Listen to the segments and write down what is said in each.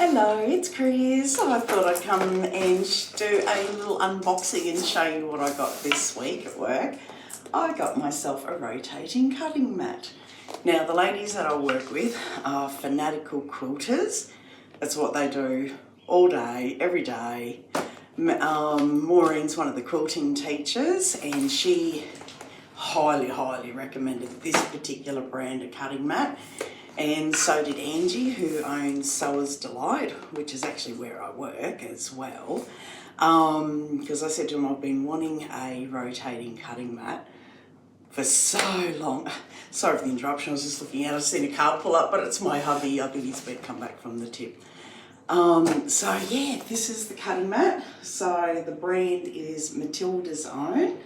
Hello, it's Chris. I thought I'd come and do a little unboxing and show you what I got this week at work. I got myself a rotating cutting mat. Now the ladies that I work with are fanatical quilters. That's what they do all day, every day. Maureen's one of the quilting teachers and she highly recommended this particular brand of cutting mat. And so did Angie, who owns Sewer's Delight, which is actually where I work as well. Because I said to him, I've been wanting a rotating cutting mat for so long. Sorry for the interruption, I was just looking out, I've seen a car pull up, but it's my hubby. I think he's been come back from the tip. So yeah, this is the cutting mat. So the brand is Matilda's Own,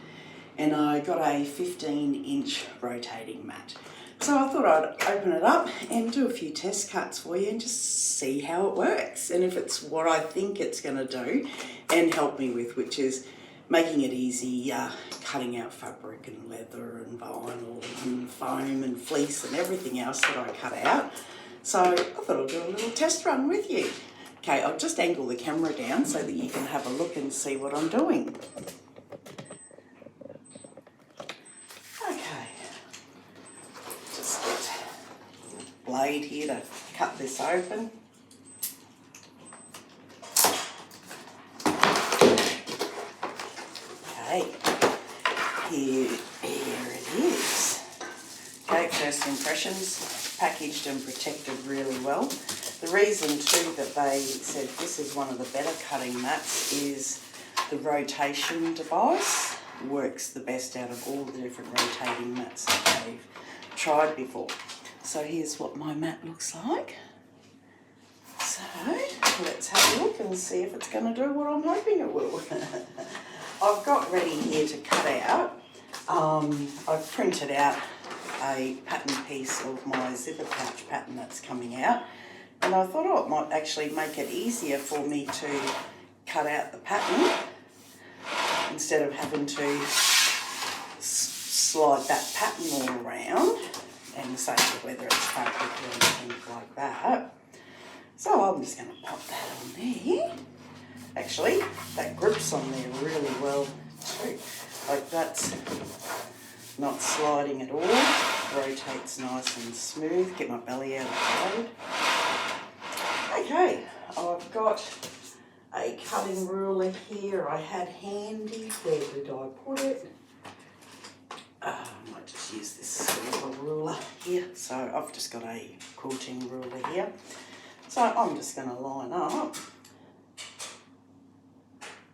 and I got a 15-inch rotating mat. So I thought I'd open it up and do a few test cuts for you and just see how it works and if it's what I think it's going to do and help me with, which is making it easy, cutting out fabric and leather and vinyl and foam and fleece and everything else that I cut out. So I thought I'd do a little test run with you. Okay, I'll just angle the camera down so that you can have a look and see what I'm doing. Blade here to cut this open. Okay, here it is. Okay, first impressions, packaged and protected really well. The reason too that they said this is one of the better cutting mats is the rotation device works the best out of all the different rotating mats that they've tried before. So here's what my mat looks like. So let's have a look and see if it's going to do what I'm hoping it will. I've got ready here to cut out. I've printed out a pattern piece of my zipper pouch pattern that's coming out. And I thought, oh, it might actually make it easier for me to cut out the pattern instead of having to slide that pattern all around. And say whether it's fabric or anything like that. So I'm just going to pop that on there. Actually, that grips on there really well too. Like that's not sliding at all. Rotates nice and smooth. Get my belly out of the road. Okay, I've got a cutting ruler here I had handy. Where did I put it? I might just use this silver ruler here. So I've just got a quilting ruler here. So I'm just going to line up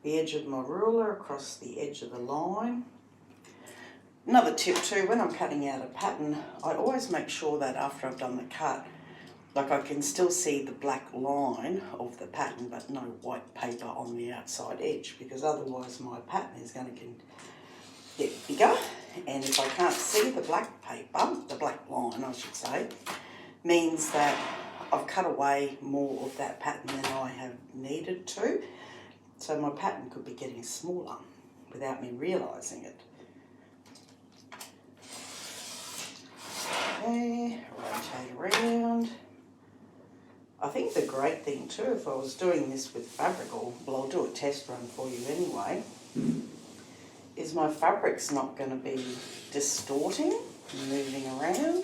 the edge of my ruler across the edge of the line. Another tip too, when I'm cutting out a pattern, I always make sure that after I've done the cut, like I can still see the black line of the pattern but no white paper on the outside edge, because otherwise my pattern is going to get bigger, and if I can't see the black paper, the black line I should say, means that I've cut away more of that pattern than I have needed to. So my pattern could be getting smaller without me realising it. Okay, rotate around. I think the great thing too, if I was doing this with fabric, or well, I'll do a test run for you anyway, is my fabric's not going to be distorting and moving around.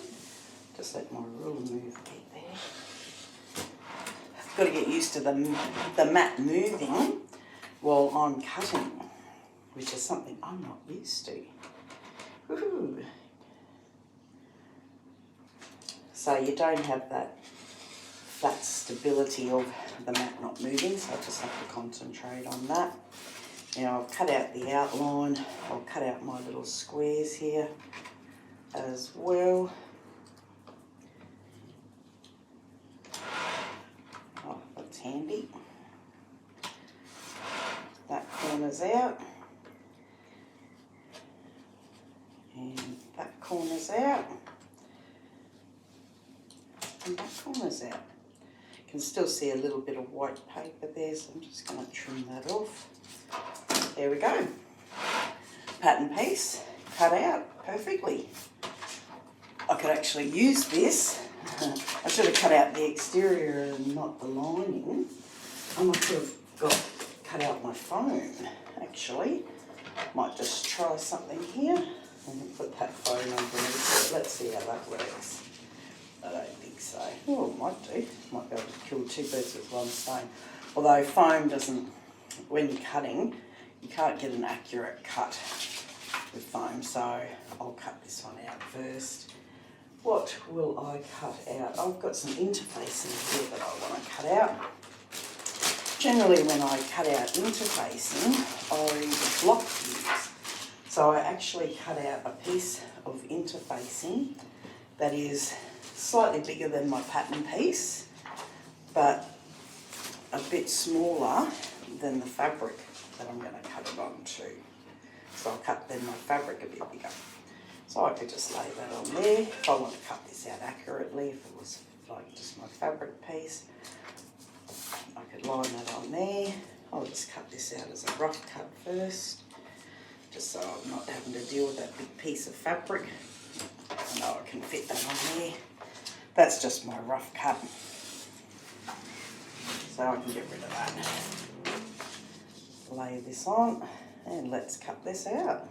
Just let my ruler move a bit there. I've got to get used to the mat moving while I'm cutting, which is something I'm not used to. Woohoo! So you don't have that flat stability of the mat not moving, so I just have to concentrate on that. Now I've cut out the outline, I'll cut out my little squares here as well. Oh, that's handy. That corner's out. And that corner's out. And that corner's out. You can still see a little bit of white paper there, so I'm just going to trim that off. There we go. Pattern piece cut out perfectly. I could actually use this I should have cut out the exterior and not the lining. I might have cut out my foam, actually. Might just try something here and put that foam underneath it. Let's see how that works. I don't think so. Oh, it might do. Might be able to kill two birds with one stone. Although foam doesn't, when you're cutting, you can't get an accurate cut with foam, so I'll cut this one out first. What will I cut out? I've got some interfacing here that I want to cut out. Generally when I cut out interfacing, I block these. So I actually cut out a piece of interfacing that is slightly bigger than my pattern piece, but a bit smaller than the fabric that I'm going to cut it onto. So I'll cut then my fabric a bit bigger. So I could just lay that on there. If I want to cut this out accurately, if it was like just my fabric piece, I could line that on there. I'll just cut this out as a rough cut first, just so I'm not having to deal with that big piece of fabric. I know I can fit that on there. That's just my rough cut. So I can get rid of that. Lay this on and let's cut this out.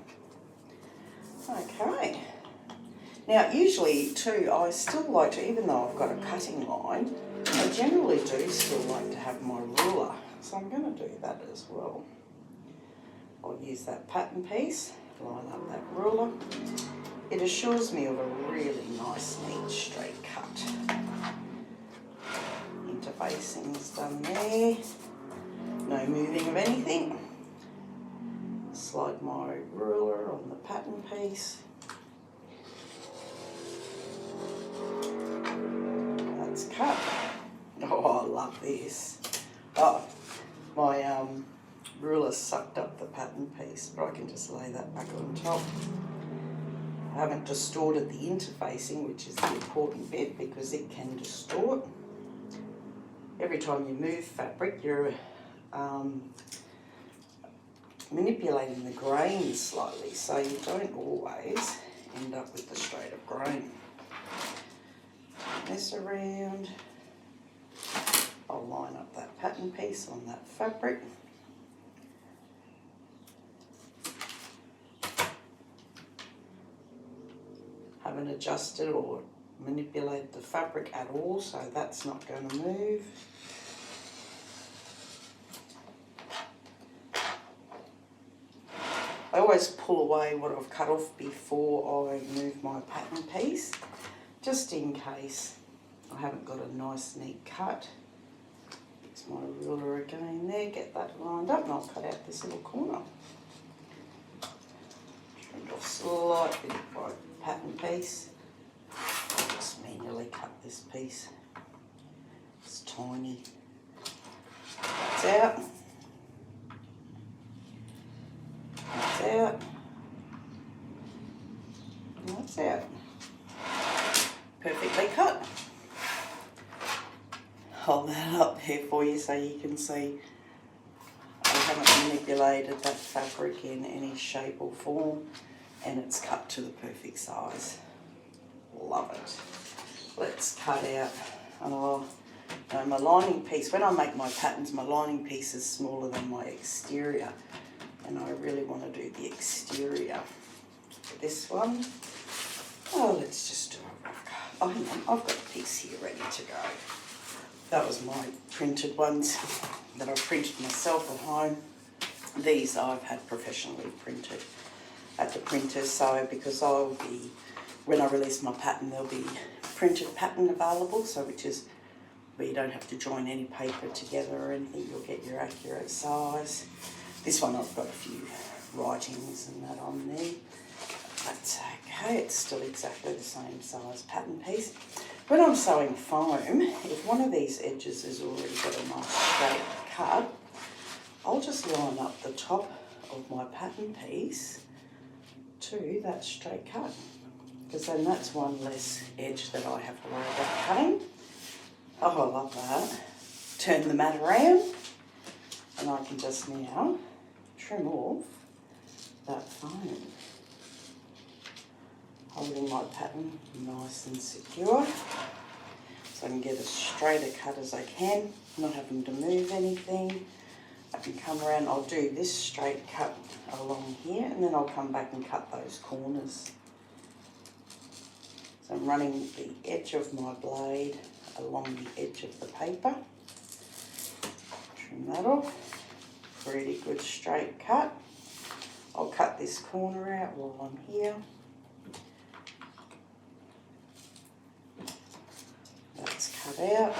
Okay. Now usually too, I still like to, even though I've got a cutting line, I generally do still like to have my ruler. So I'm going to do that as well. I'll use that pattern piece, line up that ruler. It assures me of a really nice, neat, straight cut. Interfacing's done there. No moving of anything. Slide my ruler on the pattern piece. That's cut. Oh, I love this. Oh, my ruler sucked up the pattern piece, but I can just lay that back on top. I haven't distorted the interfacing, which is the important bit, because it can distort. Every time you move fabric, you're manipulating the grain slightly, so you don't always end up with the straight of grain. Turn this around. I'll line up that pattern piece on that fabric. Haven't adjusted or manipulated the fabric at all, so that's not going to move. I always pull away what I've cut off before I move my pattern piece, just in case I haven't got a nice neat cut. Use my ruler again there, get that lined up, and I'll cut out this little corner. Trimmed off slightly by pattern piece. I'll just manually cut this piece. It's tiny. That's out. That's out. And that's out. Perfectly cut. Hold that up there for you so you can see I haven't manipulated that fabric in any shape or form, and it's cut to the perfect size. Love it. Let's cut out my lining piece. When I make my patterns, my lining piece is smaller than my exterior, and I really want to do the exterior for this one. Oh, let's just do a rough cut. Oh, hang on, I've got a piece here ready to go. That was my printed ones that I printed myself at home. These I've had professionally printed at the printer, so because I'll be, when I release my pattern, there'll be printed pattern available, so which is where you don't have to join any paper together or anything, you'll get your accurate size. This one I've got a few writings and that on there. That's okay, it's still exactly the same size pattern piece. When I'm sewing foam, if one of these edges has already got a nice straight cut, I'll just line up the top of my pattern piece to that straight cut, because then that's one less edge that I have to worry about cutting. Oh, I love that. Turn the mat around, and I can just now trim off that foam, holding my pattern nice and secure. so I can get as straight a cut as I can, not having to move anything. I can come around, I'll do this straight cut along here, and then I'll come back and cut those corners. So I'm running the edge of my blade along the edge of the paper. Trim that off. Pretty good straight cut. I'll cut this corner out while I'm here. That's cut out.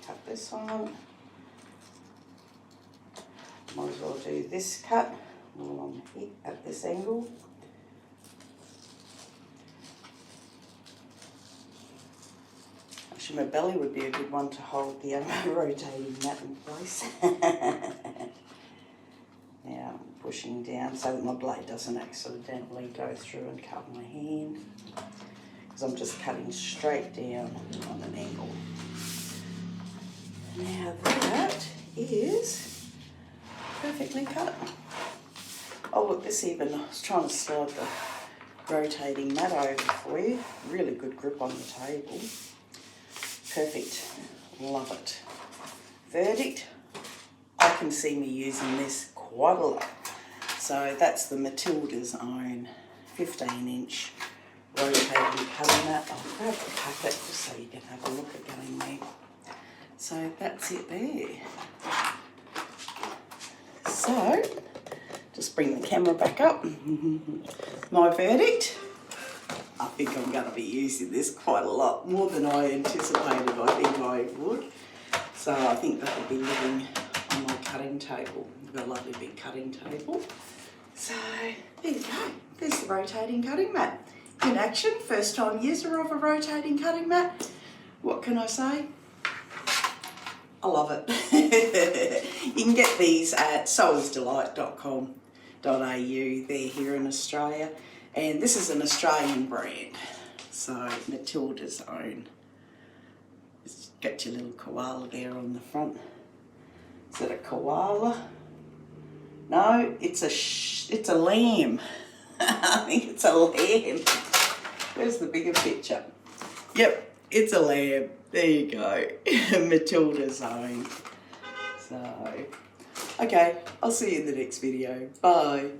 Cut this one. Might as well do this cut while I'm here at this angle. Actually, my belly would be a good one to hold the rotating mat in place. Now I'm pushing down so that my blade doesn't accidentally go through and cut my hand, because I'm just cutting straight down on an angle. Now that is perfectly cut. Oh look, this even, I was trying to slide the rotating mat over for you. Really good grip on the table. Perfect, love it. Verdict, I can see me using this quite a lot. So that's the Matilda's own 15-inch rotating cutting mat. I'll grab the packet just so you can have a look again there. So that's it there. So, just bring the camera back up. My verdict, I think I'm going to be using this quite a lot, more than I anticipated I think I would. So I think that will be living on my cutting table. I've got a lovely big cutting table. So there you go, there's the rotating cutting mat. In action, first time user of a rotating cutting mat. What can I say? I love it. You can get these at sewersdelight.com.au. They're here in Australia. And this is an Australian brand. So Matilda's own. It's got your little koala there on the front. Is it a koala? No, it's a lamb. I think it's a lamb. Where's the bigger picture? Yep, it's a lamb. There you go. Matilda's own. So, okay, I'll see you in the next video. Bye.